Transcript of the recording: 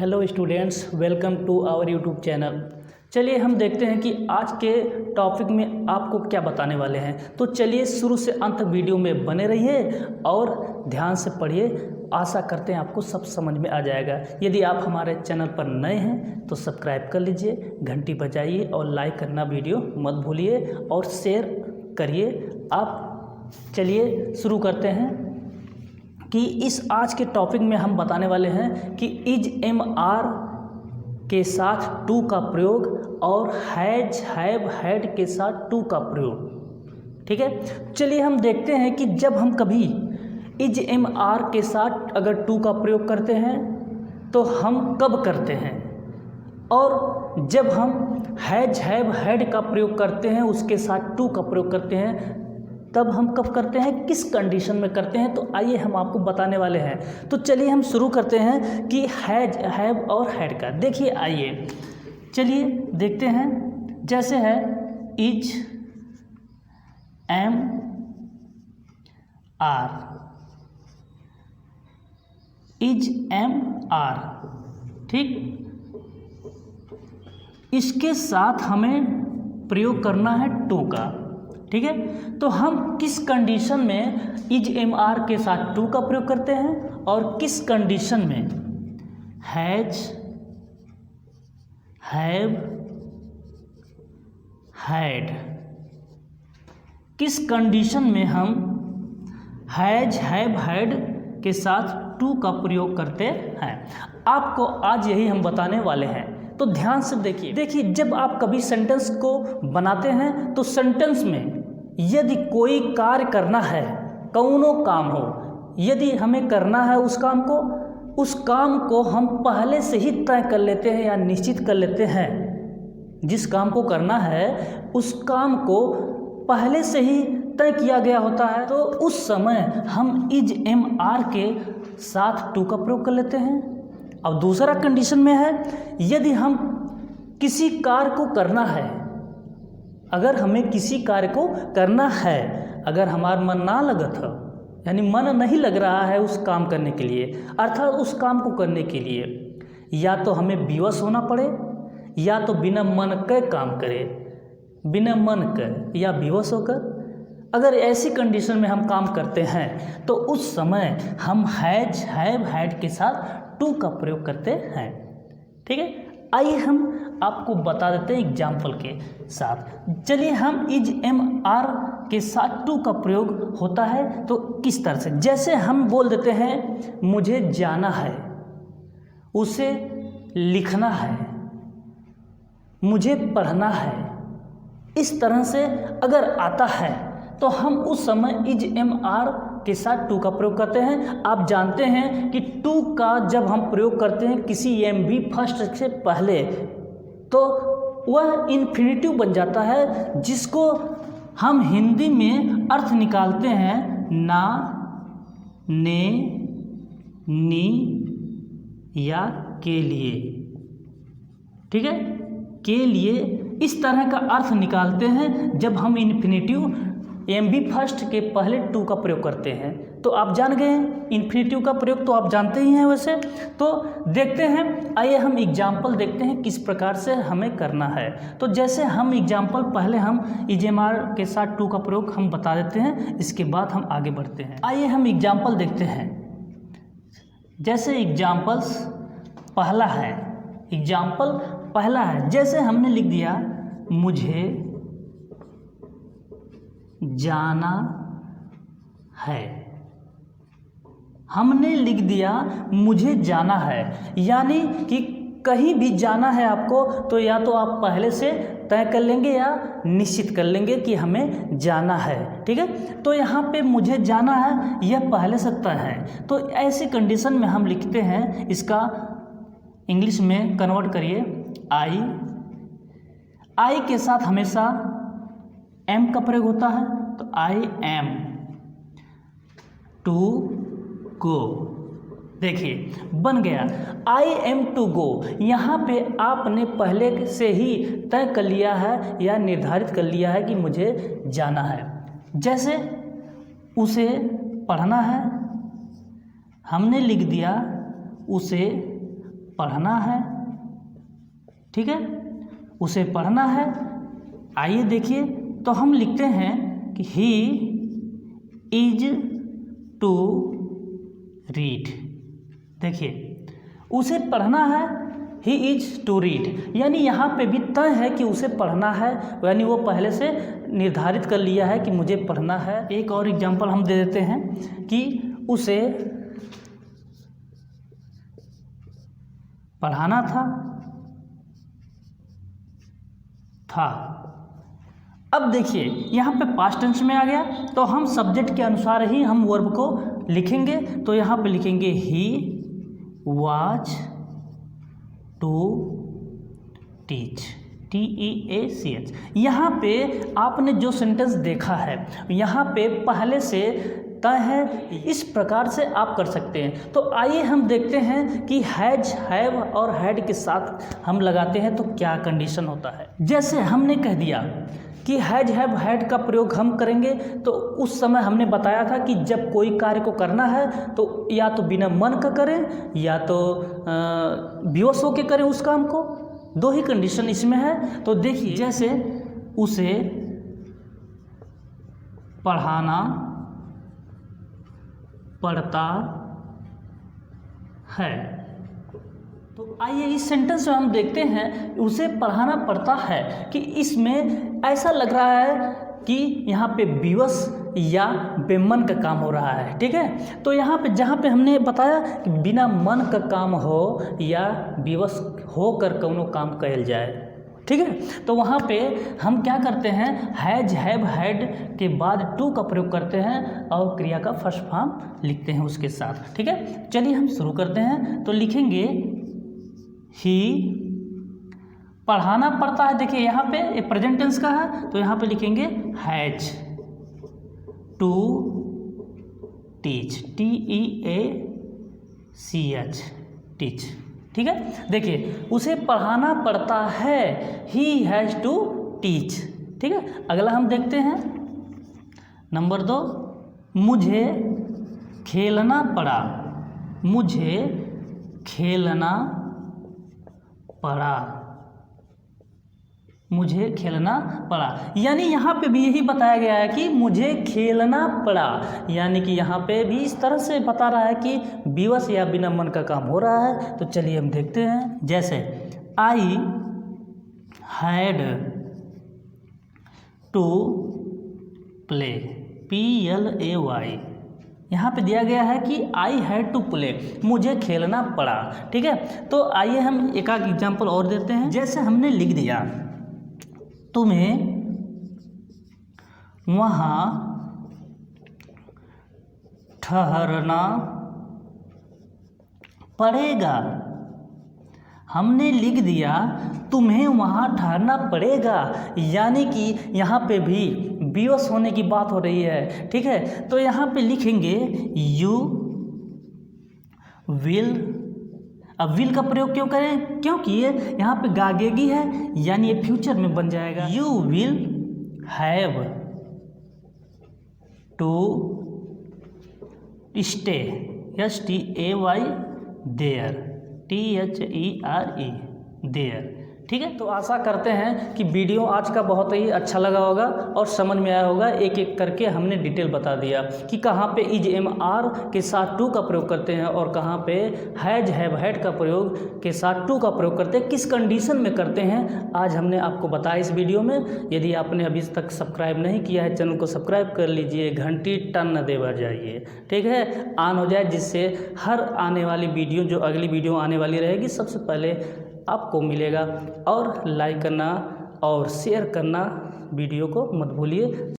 Hello students, welcome to our YouTube channel. चलिए हम देखते हैं कि आज के टॉपिक में आपको क्या बताने वाले हैं। तो चलिए शुरू से अंत वीडियो में बने रहिए और ध्यान से पढ़िए। आशा करते हैं आपको सब समझ में आ जाएगा। यदि आप हमारे चैनल पर नए हैं तो सब्सक्राइब कर लीजिए, घंटी बजाइए और लाइक करना वीडियो मत भूलिए और शेयर करिए। आप चलिए शुरू करते हैं कि इस आज के टॉपिक में हम बताने वाले हैं कि इज एम आर के साथ टू का प्रयोग और हैज हैव हैड के साथ टू का प्रयोग। ठीक है, चलिए हम देखते हैं कि जब हम कभी इज एम आर के साथ अगर टू का प्रयोग करते हैं तो हम कब करते हैं, और जब हम हैज हैव हैड का प्रयोग करते हैं उसके साथ टू का प्रयोग करते हैं तब हम कब करते हैं, किस कंडीशन में करते हैं। तो आइए हम आपको बताने वाले हैं। तो चलिए हम शुरू करते हैं कि हैज हैव और हैड का। देखिए आइए चलिए देखते हैं। जैसे है is am are, is am are, ठीक। इसके साथ हमें प्रयोग करना है टू का, ठीक है। तो हम किस कंडीशन में इज एम आर के साथ टू का प्रयोग करते हैं और किस कंडीशन में हैज हैव हैड, किस कंडीशन में हम हैज हैव हैड के साथ टू का प्रयोग करते हैं, आपको आज यही हम बताने वाले हैं। तो ध्यान से देखिए जब आप कभी सेंटेंस को बनाते हैं तो सेंटेंस में यदि कोई कार्य करना है, कौनो काम हो, यदि हमें करना है उस काम को हम पहले से ही तय कर लेते हैं या निश्चित कर लेते हैं। जिस काम को करना है उस काम को पहले से ही तय किया गया होता है, तो उस समय हम इज एम आर के साथ टू का प्रयोग कर लेते हैं। अब दूसरा कंडीशन में है, यदि हम किसी कार्य को करना है, अगर हमें किसी कार्य को करना है, अगर हमारा मन ना लगत हो, यानी मन नहीं लग रहा है उस काम करने के लिए, अर्थात उस काम को करने के लिए या तो हमें विवश होना पड़े या तो बिना मन के काम करे, बिना मन के या विवश होकर अगर ऐसी कंडीशन में हम काम करते हैं तो उस समय हम हैज हैव हैड के साथ टू का प्रयोग करते हैं, ठीक है। आइए हम आपको बता देते हैं एग्जाम्पल के साथ। चलिए हम इज एम आर के साथ टू का प्रयोग होता है तो किस तरह से, जैसे हम बोल देते हैं मुझे जाना है, उसे लिखना है, मुझे पढ़ना है, इस तरह से अगर आता है तो हम उस समय इज एम आर के साथ टू का प्रयोग करते हैं। आप जानते हैं कि टू का जब हम प्रयोग करते हैं किसी एम बी फर्स्ट से पहले तो वह इन्फिनिटिव बन जाता है, जिसको हम हिंदी में अर्थ निकालते हैं ना, ने, नी या के लिए, ठीक है, के लिए। इस तरह का अर्थ निकालते हैं जब हम इन्फिनिटिव एम बी फर्स्ट के पहले टू का प्रयोग करते हैं। तो आप जान गए हैं इन्फिनिटिव का प्रयोग तो आप जानते ही हैं वैसे। तो देखते हैं, आइए हम एग्जाम्पल देखते हैं किस प्रकार से हमें करना है। तो जैसे हम एग्जाम्पल पहले हम इज एम आर के साथ टू का प्रयोग हम बता देते हैं, इसके बाद हम आगे बढ़ते हैं। आइए हम एग्जाम्पल देखते हैं। जैसे एग्जाम्पल्स पहला है, एग्जाम्पल पहला है, जैसे हमने लिख दिया मुझे जाना है, हमने लिख दिया मुझे जाना है, यानी कि कहीं भी जाना है आपको तो या तो आप पहले से तय कर लेंगे या निश्चित कर लेंगे कि हमें जाना है, ठीक है। तो यहाँ पे मुझे जाना है यह पहले से तय है, तो ऐसी कंडीशन में हम लिखते हैं, इसका इंग्लिश में कन्वर्ट करिए आई के साथ हमेशा एम का प्रयोग होता है, तो आई एम टू गो। देखिए बन गया आई एम टू गो। यहाँ पे आपने पहले से ही तय कर लिया है या निर्धारित कर लिया है कि मुझे जाना है। जैसे उसे पढ़ना है, हमने लिख दिया उसे पढ़ना है, ठीक है, उसे पढ़ना है। आइए देखिए, तो हम लिखते हैं कि ही इज टू रीड। देखिए, उसे पढ़ना है, ही इज टू रीड, यानी यहाँ पे भी तय है कि उसे पढ़ना है, यानी वो पहले से निर्धारित कर लिया है कि मुझे पढ़ना है। एक और एग्जांपल हम दे देते हैं कि उसे पढ़ाना था। अब देखिए, यहाँ पे पास्ट टेंस में आ गया, तो हम सब्जेक्ट के अनुसार ही हम वर्ब को लिखेंगे। तो यहाँ पे लिखेंगे he was to teach, TEACH। यहाँ पे आपने जो सेंटेंस देखा है, यहाँ पे पहले से तय है, इस प्रकार से आप कर सकते हैं। तो आइए हम देखते हैं कि हैज, हैव और हैड के साथ हम लगाते हैं तो क्या कंडीशन होता है। जैसे हमने कह दिया कि हैज, हैव, हैड का प्रयोग हम करेंगे, तो उस समय हमने बताया था कि जब कोई कार्य को करना है तो या तो बिना मन का करें या तो बेहोश होकर करें उस काम को। दो ही कंडीशन इसमें है। तो देखिए, जैसे उसे पढ़ाना पड़ता है, तो आइए इस सेंटेंस में हम देखते हैं उसे पढ़ाना पड़ता है कि इसमें ऐसा लग रहा है कि यहाँ पे विवश या बेमन का काम हो रहा है, ठीक है। तो यहाँ पे जहाँ पे हमने बताया कि बिना मन का काम हो या विवश होकर कौनो काम कल जाए, ठीक है, तो वहाँ पे हम क्या करते हैं, हैज, हैव, हैड के बाद टू का प्रयोग करते हैं और क्रिया का फर्स्ट फॉर्म लिखते हैं उसके साथ, ठीक है। चलिए हम शुरू करते हैं। तो लिखेंगे ही पढ़ाना पड़ता है। देखिए यहाँ पे एक प्रेजेंट टेंस का है, तो यहाँ पे लिखेंगे has to teach, TEACH, teach, ठीक है। देखिए, उसे पढ़ाना पड़ता है, ही हैज़ टू टीच, ठीक है। अगला हम देखते हैं नंबर 2, मुझे खेलना पड़ा, मुझे खेलना पड़ा, मुझे खेलना पड़ा, यानी यहाँ पे भी यही बताया गया है कि मुझे खेलना पड़ा, यानी कि यहाँ पे भी इस तरह से बता रहा है कि विवश या बिना मन का काम हो रहा है। तो चलिए हम देखते हैं। जैसे I had to play, PLAY, यहाँ पे दिया गया है कि आई हैड टू प्ले, मुझे खेलना पड़ा, ठीक है। तो आइए हम एक आध एग्जाम्पल और देते हैं। जैसे हमने लिख दिया, तुम्हें वहाँ ठहरना पड़ेगा, हमने लिख दिया तुम्हें वहाँ ठहरना पड़ेगा, यानी कि यहाँ पे भी विवश होने की बात हो रही है, ठीक है। तो यहाँ पे लिखेंगे यू विल। अब विल का प्रयोग क्यों करें, क्योंकि ये यहाँ पे गागेगी है, यानी ये फ्यूचर में बन जाएगा। You will have to stay, STAY there, THERE there, ठीक है। तो आशा करते हैं कि वीडियो आज का बहुत ही अच्छा लगा होगा और समझ में आया होगा। एक एक करके हमने डिटेल बता दिया कि कहाँ पे इज MR के साथ टू का प्रयोग करते हैं और कहाँ पे हैज, हैव, हैड का प्रयोग के साथ टू का प्रयोग करते हैं, किस कंडीशन में करते हैं, आज हमने आपको बताया इस वीडियो में। यदि आपने अभी तक सब्सक्राइब नहीं किया है, चैनल को सब्सक्राइब कर लीजिए, घंटी टन न दे जाइए, ठीक है, ऑन हो जाए, जिससे हर आने वाली वीडियो, जो अगली वीडियो आने वाली रहेगी, सबसे पहले आपको मिलेगा। और लाइक करना और शेयर करना वीडियो को मत भूलिए।